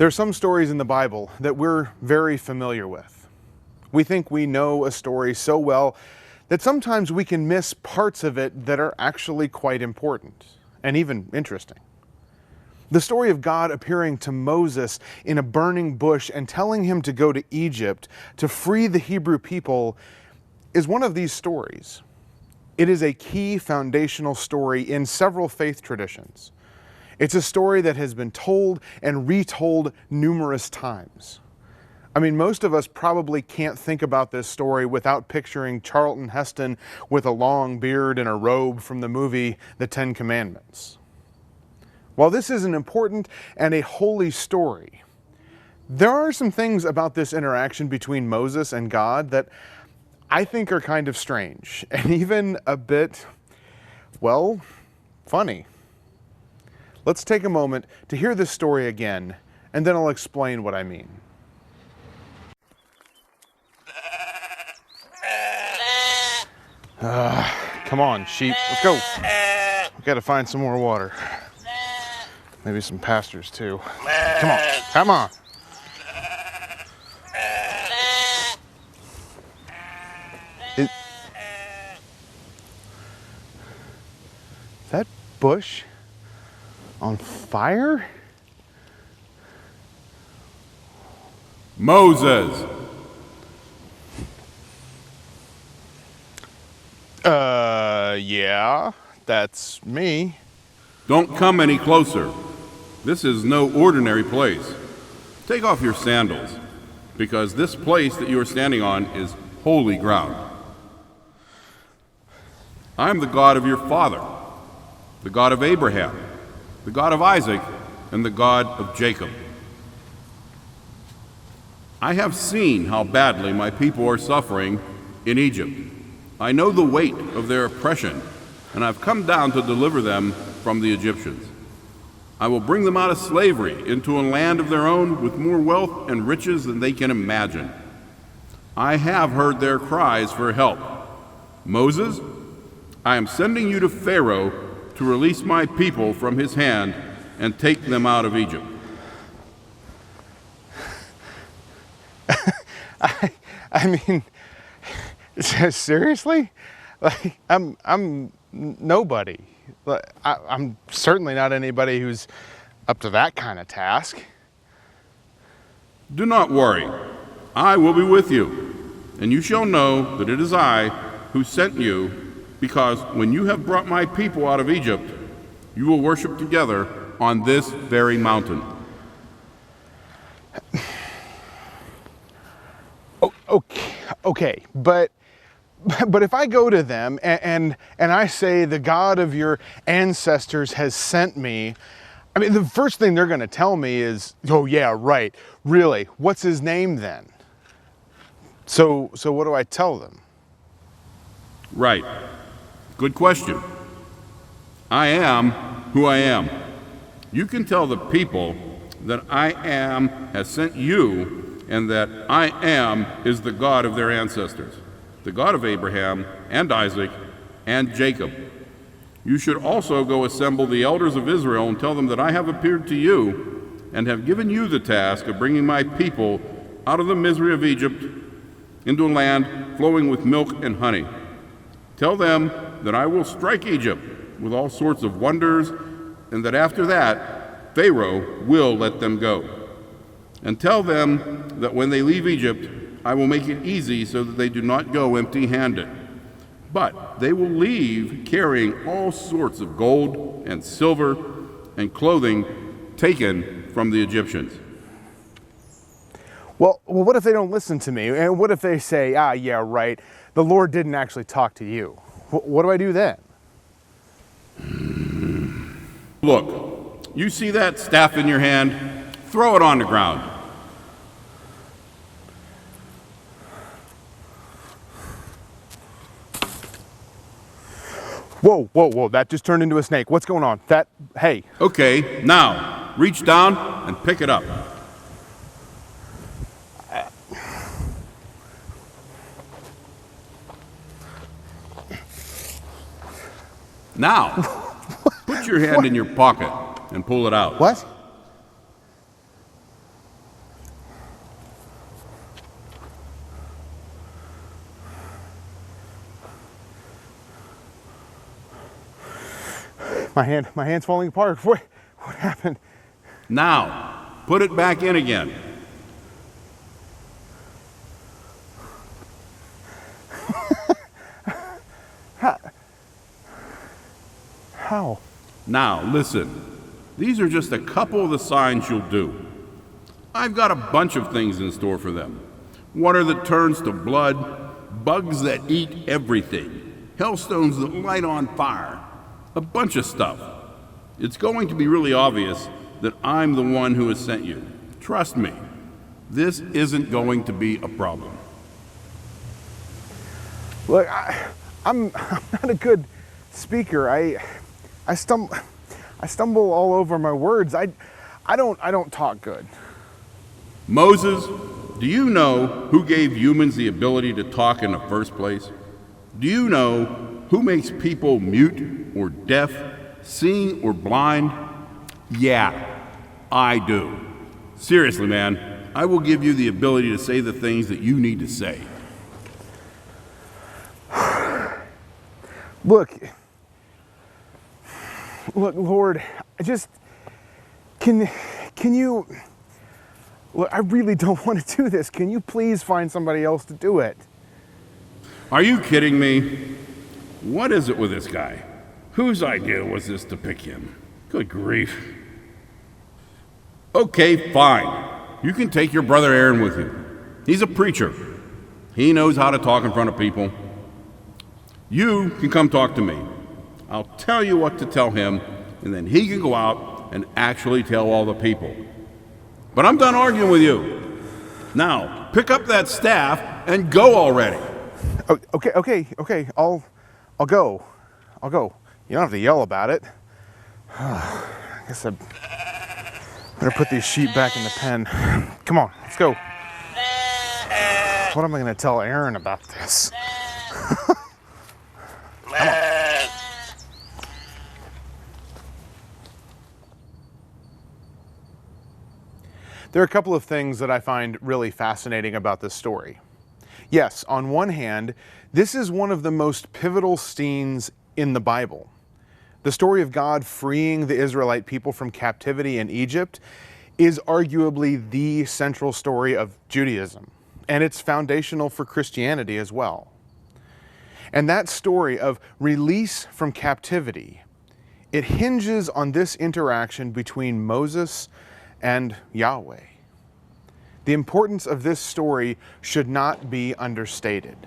There are some stories in the Bible that we're very familiar with. We think we know a story so well that sometimes we can miss parts of it that are actually quite important and even interesting. The story of God appearing to Moses in a burning bush and telling him to go to Egypt to free the Hebrew people is one of these stories. It is a key foundational story in several faith traditions. It's a story that has been told and retold numerous times. I mean, most of us probably can't think about this story without picturing Charlton Heston with a long beard and a robe from the movie The Ten Commandments. While this is an important and a holy story, there are some things about this interaction between Moses and God that I think are kind of strange and even a bit, well, funny. Let's take a moment to hear this story again, and then I'll explain what I mean. Come on, sheep, let's go. We've got to find some more water. Maybe some pastures too. Come on, come on. Is that bush on fire? Moses! Yeah, that's me. Don't come any closer. This is no ordinary place. Take off your sandals, because this place that you are standing on is holy ground. I am the God of your father, the God of Abraham, the God of Isaac, and the God of Jacob. I have seen how badly my people are suffering in Egypt. I know the weight of their oppression, and I've come down to deliver them from the Egyptians. I will bring them out of slavery into a land of their own with more wealth and riches than they can imagine. I have heard their cries for help. Moses, I am sending you to Pharaoh to release my people from his hand and take them out of Egypt. I mean, seriously? Like, I'm nobody. I'm certainly not anybody who's up to that kind of task. Do not worry. I will be with you, and you shall know that it is I who sent you, because when you have brought my people out of Egypt, you will worship together on this very mountain. Okay, but if I go to them and I say the God of your ancestors has sent me, I mean, the first thing they're going to tell me is, oh yeah, right, really, what's his name then? So what do I tell them? Right. Good question. I am who I am. You can tell the people that I am has sent you, and that I am is the God of their ancestors, the God of Abraham and Isaac and Jacob. You should also go assemble the elders of Israel and tell them that I have appeared to you and have given you the task of bringing my people out of the misery of Egypt into a land flowing with milk and honey. Tell them that I will strike Egypt with all sorts of wonders, and that after that, Pharaoh will let them go. And tell them that when they leave Egypt, I will make it easy so that they do not go empty-handed. But they will leave carrying all sorts of gold and silver and clothing taken from the Egyptians. Well, what if they don't listen to me? And what if they say, yeah, right, the Lord didn't actually talk to you? What do I do then? Look, you see that staff in your hand? Throw it on the ground. Whoa, that just turned into a snake. What's going on? Hey. Okay, now, reach down and pick it up. Now, put your hand in your pocket and pull it out. What? My hand's falling apart. What happened? Now, put it back in again. How? Now, listen. These are just a couple of the signs you'll do. I've got a bunch of things in store for them. Water that turns to blood, bugs that eat everything, hailstones that light on fire, a bunch of stuff. It's going to be really obvious that I'm the one who has sent you. Trust me, this isn't going to be a problem. Look, I'm not a good speaker. I stumble all over my words. I don't talk good. Moses, do you know who gave humans the ability to talk in the first place? Do you know who makes people mute or deaf, seeing or blind? Yeah, I do. Seriously, man, I will give you the ability to say the things that you need to say. Look, Lord, can you, look, I really don't want to do this. Can you please find somebody else to do it? Are you kidding me? What is it with this guy? Whose idea was this to pick him? Good grief. Okay, fine. You can take your brother Aaron with you. He's a preacher. He knows how to talk in front of people. You can come talk to me. I'll tell you what to tell him, and then he can go out and actually tell all the people. But I'm done arguing with you. Now, pick up that staff and go already. Okay. I'll go. You don't have to yell about it. I guess I better put these sheep back in the pen. Come on, let's go. What am I going to tell Aaron about this? There are a couple of things that I find really fascinating about this story. Yes, on one hand, this is one of the most pivotal scenes in the Bible. The story of God freeing the Israelite people from captivity in Egypt is arguably the central story of Judaism, and it's foundational for Christianity as well. And that story of release from captivity, it hinges on this interaction between Moses and Yahweh. The importance of this story should not be understated.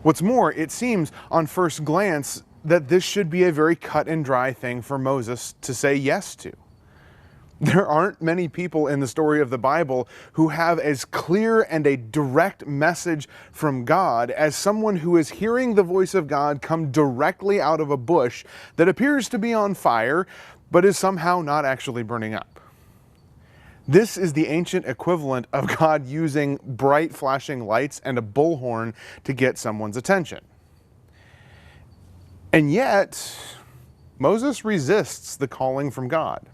What's more, it seems on first glance that this should be a very cut and dry thing for Moses to say yes to. There aren't many people in the story of the Bible who have as clear and a direct message from God as someone who is hearing the voice of God come directly out of a bush that appears to be on fire, but is somehow not actually burning up. This is the ancient equivalent of God using bright flashing lights and a bullhorn to get someone's attention. And yet, Moses resists the calling from God.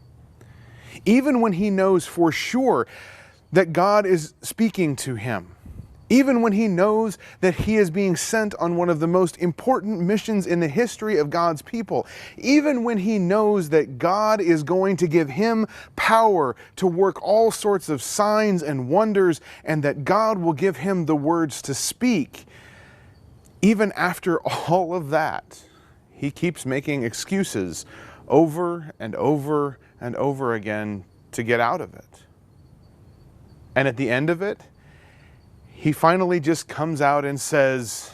Even when he knows for sure that God is speaking to him, even when he knows that he is being sent on one of the most important missions in the history of God's people, even when he knows that God is going to give him power to work all sorts of signs and wonders, and that God will give him the words to speak, even after all of that, he keeps making excuses over and over and over again to get out of it. And at the end of it, he finally just comes out and says,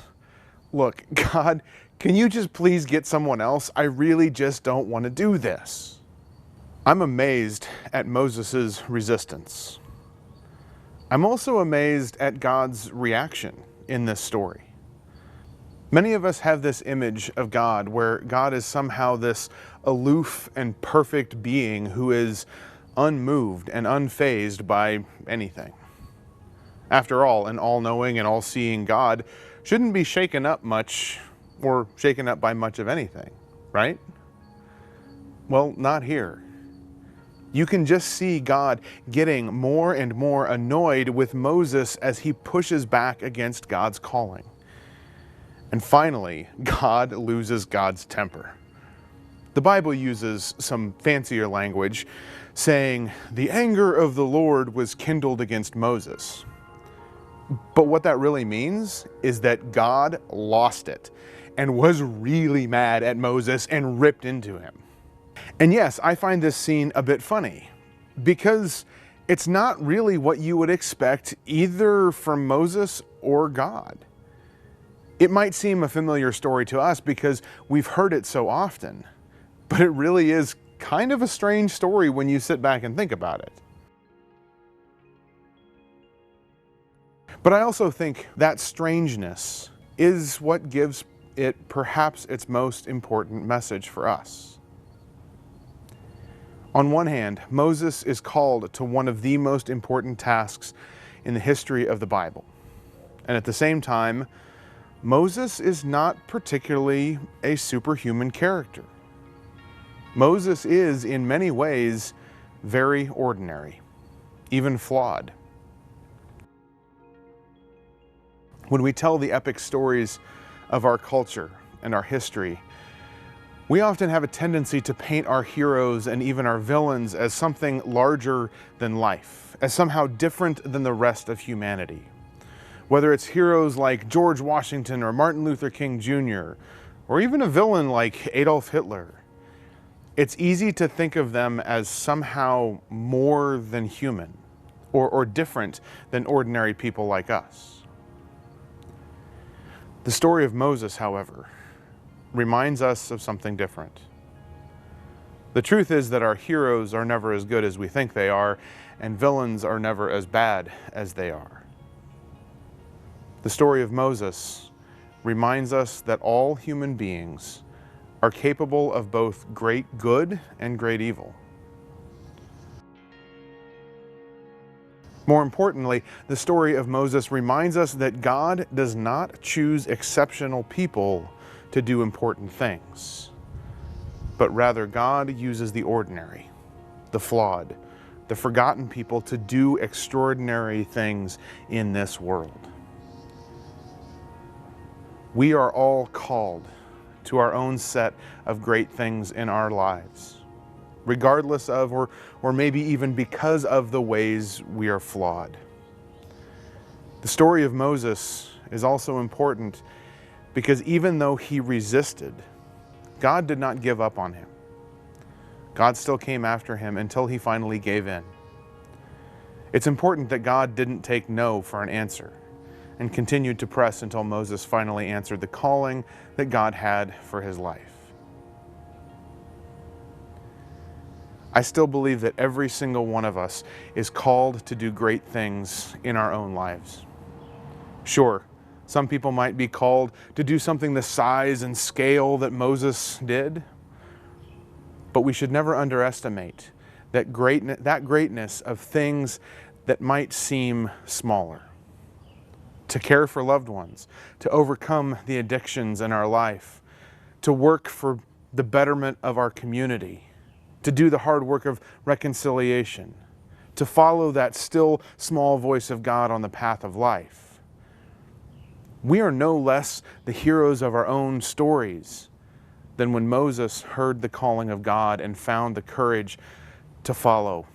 look, God, can you just please get someone else? I really just don't want to do this. I'm amazed at Moses' resistance. I'm also amazed at God's reaction in this story. Many of us have this image of God where God is somehow this aloof and perfect being who is unmoved and unfazed by anything. After all, an all-knowing and all-seeing God shouldn't be shaken up much or shaken up by much of anything, right? Well, not here. You can just see God getting more and more annoyed with Moses as he pushes back against God's calling. And finally, God loses God's temper. The Bible uses some fancier language, saying, "The anger of the Lord was kindled against Moses." But what that really means is that God lost it and was really mad at Moses and ripped into him. And yes, I find this scene a bit funny because it's not really what you would expect either from Moses or God. It might seem a familiar story to us because we've heard it so often, but it really is kind of a strange story when you sit back and think about it. But I also think that strangeness is what gives it perhaps its most important message for us. On one hand, Moses is called to one of the most important tasks in the history of the Bible. And at the same time, Moses is not particularly a superhuman character. Moses is, in many ways, very ordinary, even flawed. When we tell the epic stories of our culture and our history, we often have a tendency to paint our heroes and even our villains as something larger than life, as somehow different than the rest of humanity. Whether it's heroes like George Washington or Martin Luther King Jr., or even a villain like Adolf Hitler, it's easy to think of them as somehow more than human or different than ordinary people like us. The story of Moses, however, reminds us of something different. The truth is that our heroes are never as good as we think they are, and villains are never as bad as they are. The story of Moses reminds us that all human beings are capable of both great good and great evil. More importantly, the story of Moses reminds us that God does not choose exceptional people to do important things, but rather God uses the ordinary, the flawed, the forgotten people to do extraordinary things in this world. We are all called to our own set of great things in our lives, regardless of or maybe even because of the ways we are flawed. The story of Moses is also important because even though he resisted, God did not give up on him. God still came after him until he finally gave in. It's important that God didn't take no for an answer and continued to press until Moses finally answered the calling that God had for his life. I still believe that every single one of us is called to do great things in our own lives. Sure, some people might be called to do something the size and scale that Moses did, but we should never underestimate that greatness of things that might seem smaller. To care for loved ones, to overcome the addictions in our life, to work for the betterment of our community, to do the hard work of reconciliation, to follow that still small voice of God on the path of life. We are no less the heroes of our own stories than when Moses heard the calling of God and found the courage to follow.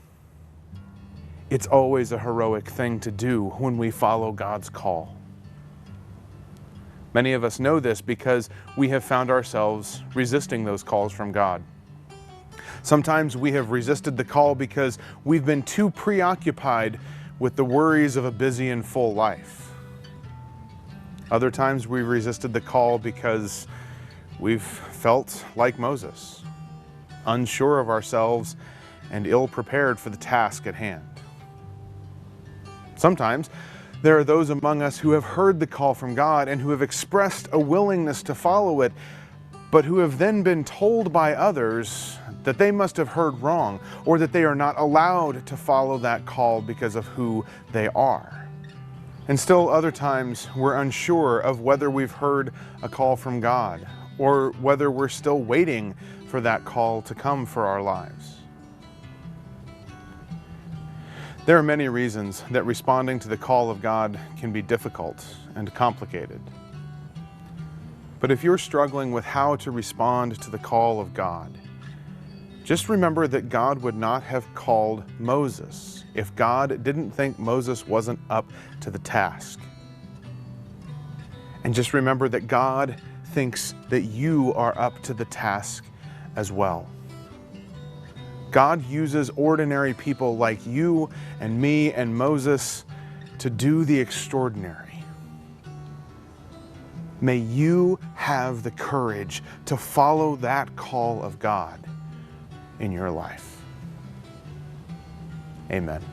It's always a heroic thing to do when we follow God's call. Many of us know this because we have found ourselves resisting those calls from God. Sometimes we have resisted the call because we've been too preoccupied with the worries of a busy and full life. Other times we resisted the call because we've felt like Moses, unsure of ourselves and ill-prepared for the task at hand. Sometimes there are those among us who have heard the call from God and who have expressed a willingness to follow it, but who have then been told by others that they must have heard wrong or that they are not allowed to follow that call because of who they are. And still other times we're unsure of whether we've heard a call from God or whether we're still waiting for that call to come for our lives. There are many reasons that responding to the call of God can be difficult and complicated. But if you're struggling with how to respond to the call of God, Just remember that God would not have called Moses if God didn't think Moses wasn't up to the task. And just remember that God thinks that you are up to the task as well. God uses ordinary people like you and me and Moses to do the extraordinary. May you have the courage to follow that call of God in your life. Amen.